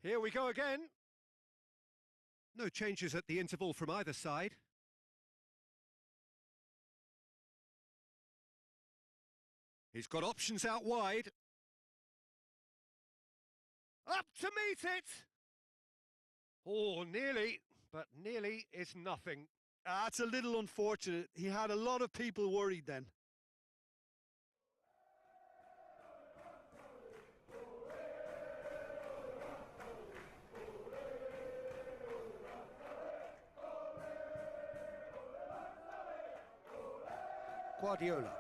Here we go again. No changes at the interval from either side. He's got options out wide. Up to meet it! Oh, nearly, but nearly is nothing. That's a little unfortunate. He had a lot of people worried then. Guardiola.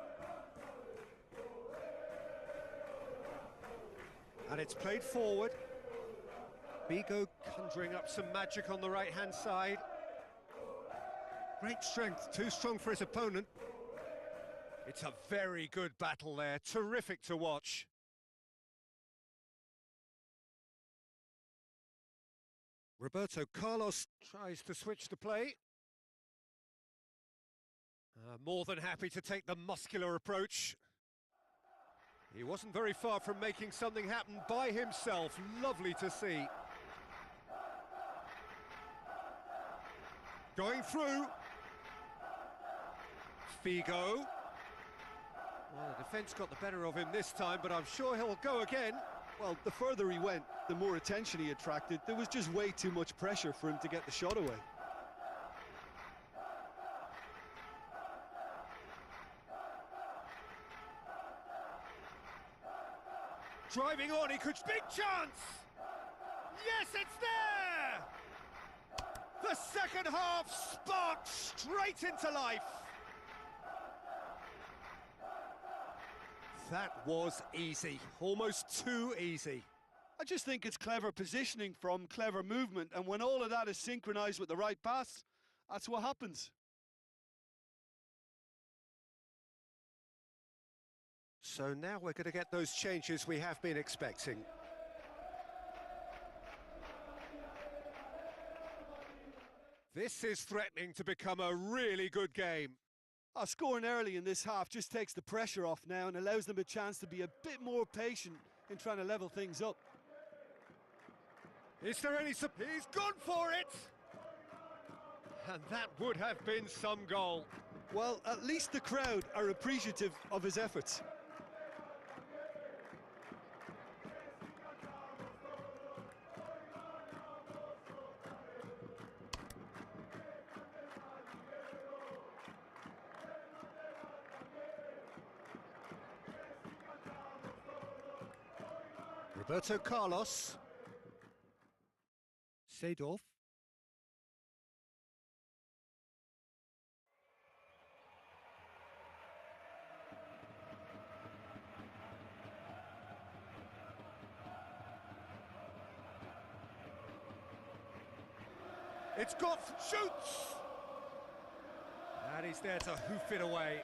And it's played forward. Vigo conjuring up some magic on the right-hand side. Great strength, too strong for his opponent. It's a very good battle there, terrific to watch. Roberto Carlos tries to switch the play. More than happy to take the muscular approach. He wasn't very far from making something happen by himself. Lovely to see. Going through. Figo. Well, the defence got the better of him this time, but I'm sure he'll go again. Well, the further he went, the more attention he attracted. There was just way too much pressure for him to get the shot away. Driving on, he could... Big chance! Yes, it's there! The second half sparked straight into life. That was easy, almost too easy. I just think it's clever positioning from clever movement, and when all of that is synchronised with the right pass, that's what happens. So now we're going to get those changes we have been expecting. This is threatening to become a really good game. Scoring early in this half just takes the pressure off now and allows them a chance to be a bit more patient in trying to level things up. Is there any... He's gone for it! And that would have been some goal. Well, at least the crowd are appreciative of his efforts. Roberto Carlos. Seedorf. It's got... Shoots! And he's there to hoof it away.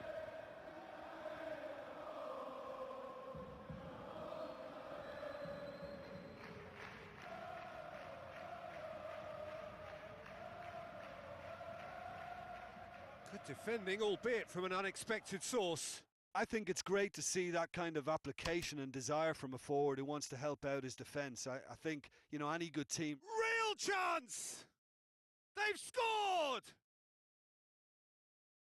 Good defending, albeit from an unexpected source. I think it's great to see that kind of application and desire from a forward who wants to help out his defence. I think, you know, any good team... Real chance! They've scored!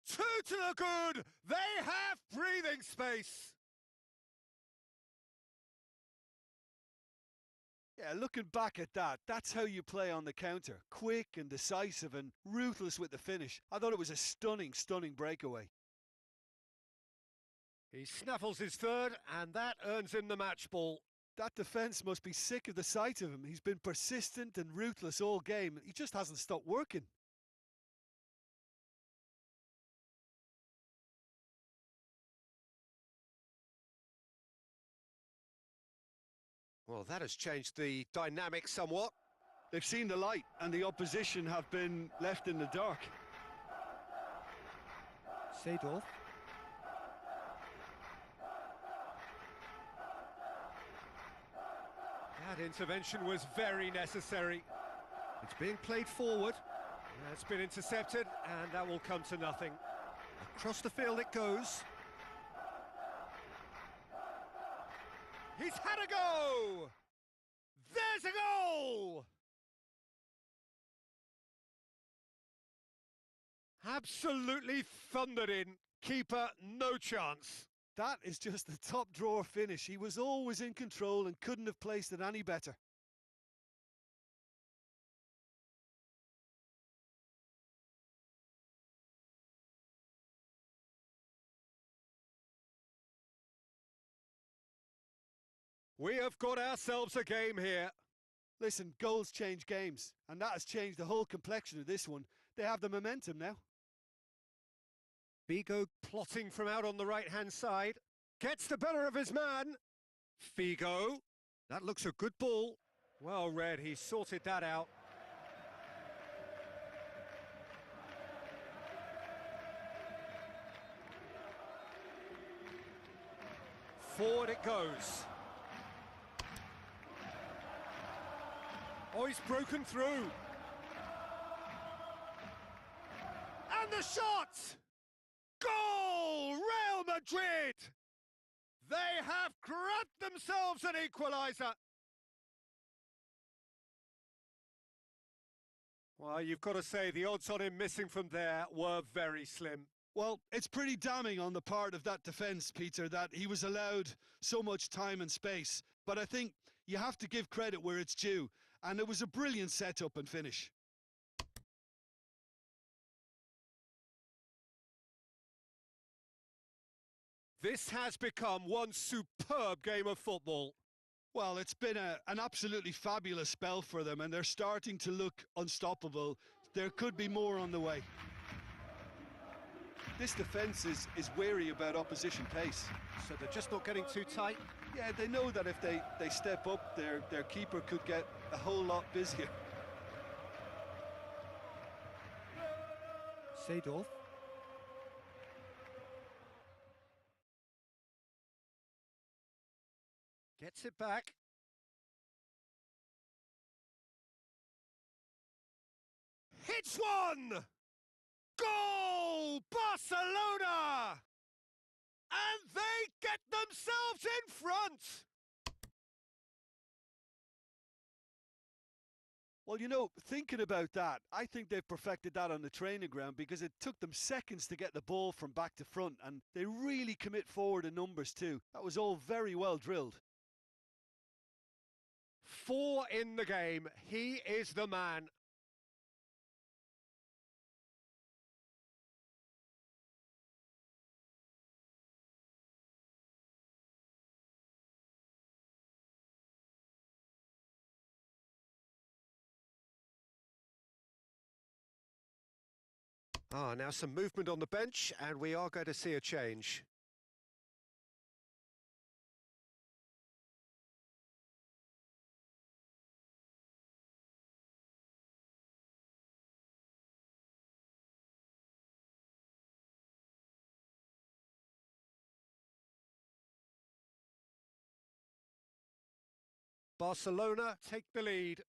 2 to the good! They have breathing space! Yeah, looking back at that, that's how you play on the counter. Quick and decisive and ruthless with the finish. I thought it was a stunning, stunning breakaway. He snaffles his third, and that earns him the match ball. That defence must be sick of the sight of him. He's been persistent and ruthless all game. He just hasn't stopped working. Well, that has changed the dynamic somewhat. They've seen the light, and the opposition have been left in the dark. Seedorf. That intervention was very necessary. It's being played forward. It's been intercepted, and that will come to nothing. Across the field it goes. He's had a go! There's It's a goal! Absolutely thundered in. Keeper, no chance. That is just the top drawer finish. He was always in control and couldn't have placed it any better. We have got ourselves a game here. Listen, goals change games, and that has changed the whole complexion of this one. They have the momentum now. Figo plotting from out on the right-hand side. Gets the better of his man. Figo. That looks a good ball. Well read, he sorted that out. Forward it goes. Oh, he's broken through. And the shot! Goal! Real Madrid! They have grabbed themselves an equaliser. Well, you've got to say the odds on him missing from there were very slim. Well, it's pretty damning on the part of that defence, Peter, that he was allowed so much time and space. But I think you have to give credit where it's due. And it was a brilliant setup and finish. This has become one superb game of football. Well, it's been an absolutely fabulous spell for them, and they're starting to look unstoppable. There could be more on the way. This defence is wary about opposition pace. So they're just not getting too tight? Yeah, they know that if they step up, their keeper could get a whole lot busier. Seedorf. Gets it back. Hits one! Goal! Barcelona! And they get themselves in front! Well, you know, thinking about that, I think they've perfected that on the training ground because it took them seconds to get the ball from back to front, and they really commit forward in numbers too. That was all very well drilled. 4 in the game. He is the man. Now some movement on the bench, and we are going to see a change. Barcelona take the lead.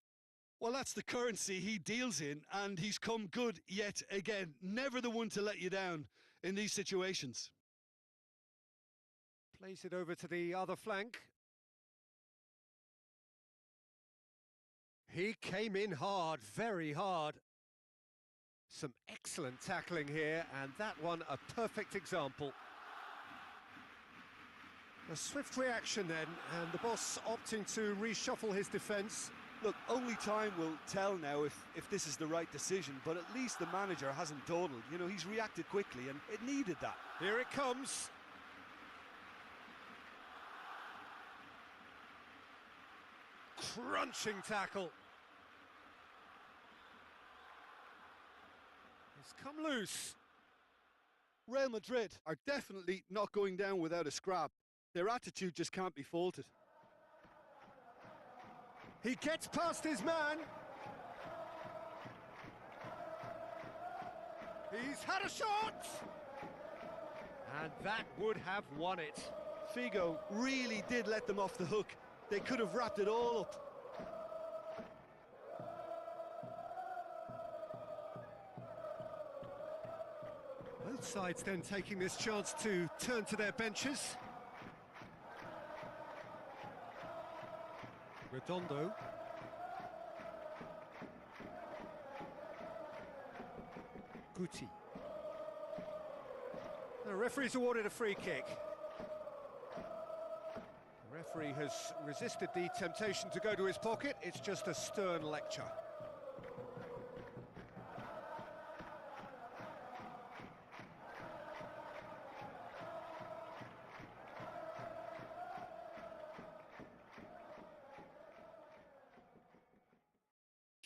Well, that's the currency he deals in, and he's come good yet again. Never the one to let you down in these situations. Plays it over to the other flank. He came in hard, very hard. Some excellent tackling here, and that one a perfect example. A swift reaction then, and the boss opting to reshuffle his defence. Look, only time will tell now if this is the right decision, but at least the manager hasn't dawdled. You know, he's reacted quickly, and it needed that. Here it comes. Crunching tackle. It's come loose. Real Madrid are definitely not going down without a scrap. Their attitude just can't be faulted. He gets past his man. He's had a shot! And that would have won it. Figo really did let them off the hook. They could have wrapped it all up. Both sides then taking this chance to turn to their benches. Redondo. Guti. The referee's awarded a free kick. The referee has resisted the temptation to go to his pocket. It's just a stern lecture.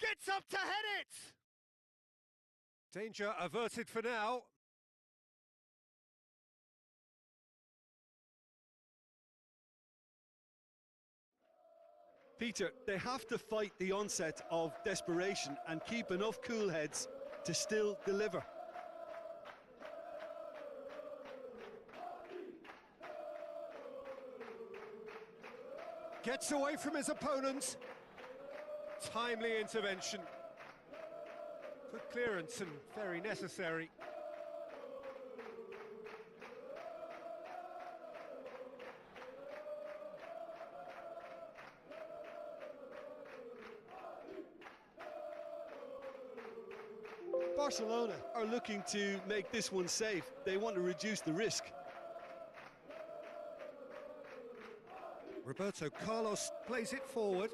Gets up to head it! Danger averted for now. Peter, they have to fight the onset of desperation and keep enough cool heads to still deliver. Gets away from his opponent. Timely intervention. Good clearance and very necessary. Barcelona are looking to make this one safe. They want to reduce the risk. Roberto Carlos plays it forward.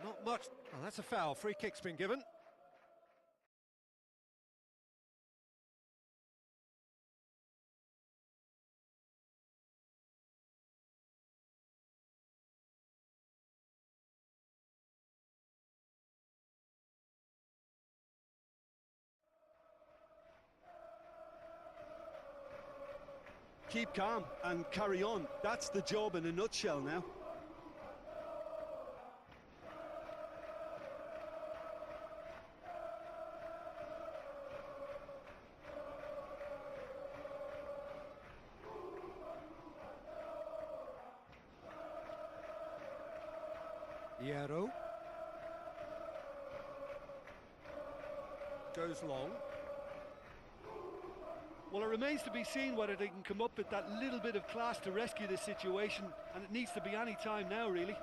Not much. Oh, that's a foul. Free kick's been given. Keep calm and carry on. That's the job in a nutshell now. Hierro. Goes long. Well, it remains to be seen whether they can come up with that little bit of class to rescue this situation, and it needs to be any time now, really.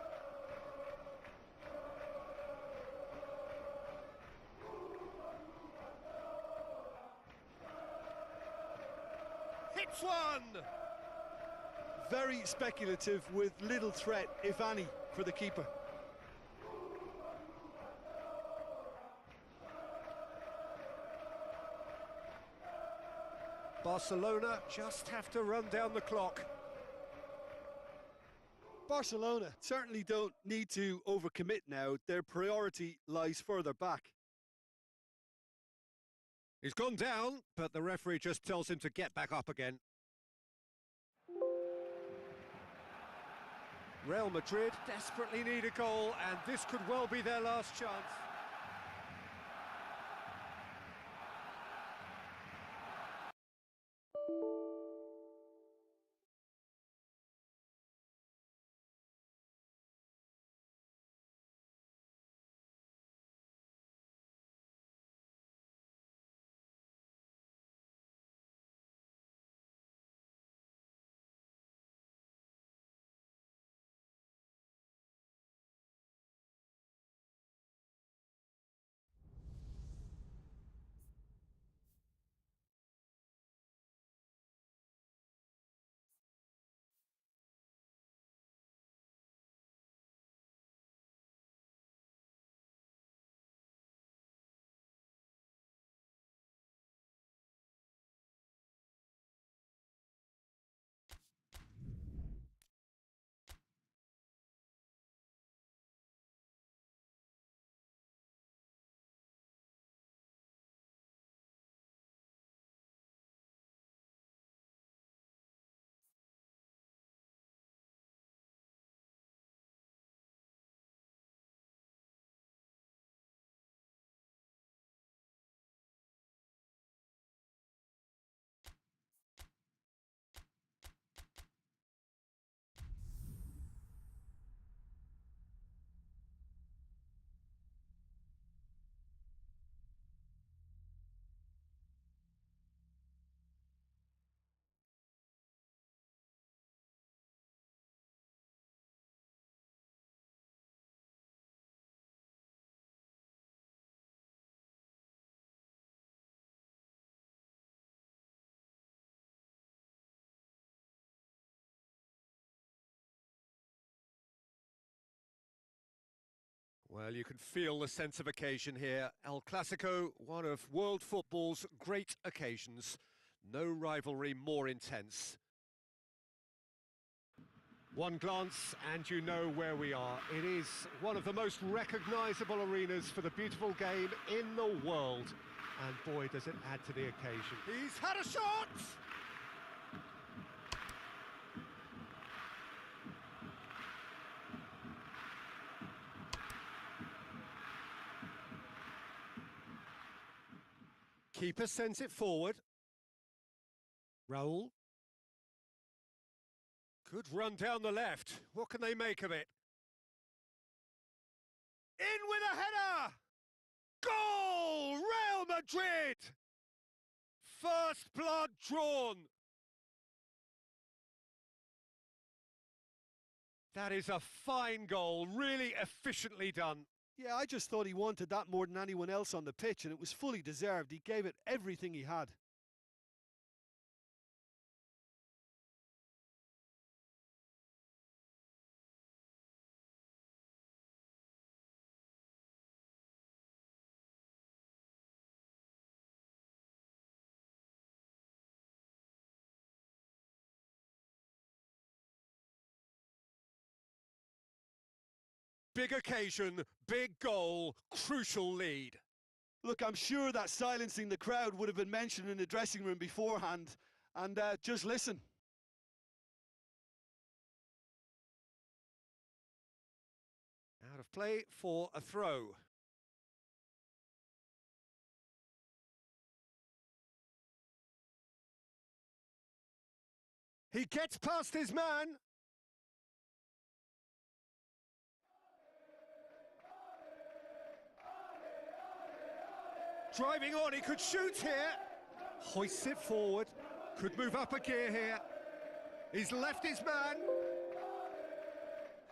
Hits one! Very speculative with little threat, if any, for the keeper. Barcelona just have to run down the clock. Barcelona certainly don't need to overcommit now. Their priority lies further back. He's gone down, but the referee just tells him to get back up again. Real Madrid desperately need a goal, and this could well be their last chance. Well, you can feel the sense of occasion here. El Clasico, one of world football's great occasions. No rivalry more intense. One glance and you know where we are. It is one of the most recognisable arenas for the beautiful game in the world. And boy, does it add to the occasion. He's had a shot! Keeper sends it forward. Raul. Good run down the left. What can they make of it? In with a header! Goal! Real Madrid! First blood drawn. That is a fine goal, really efficiently done. Yeah, I just thought he wanted that more than anyone else on the pitch, and it was fully deserved. He gave it everything he had. Big occasion, big goal, crucial lead. Look, I'm sure that silencing the crowd would have been mentioned in the dressing room beforehand. And just listen. Out of play for a throw. He gets past his man. Driving on, he could shoot here. Hoists it forward. Could move up a gear here. He's left his man.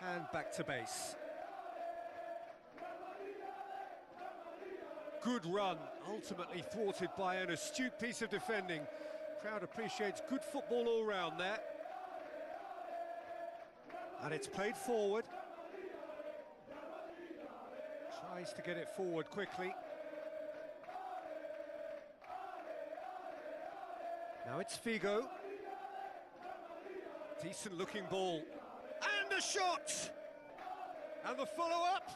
And back to base. Good run, ultimately thwarted by an astute piece of defending. Crowd appreciates good football all round there. And it's played forward. Tries to get it forward quickly. Now it's Figo. Decent looking ball. And a shot! And the follow-up.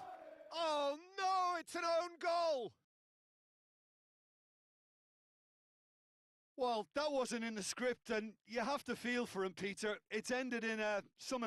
Oh no, it's an own goal! Well, that wasn't in the script, and you have to feel for him, Peter. It's ended in some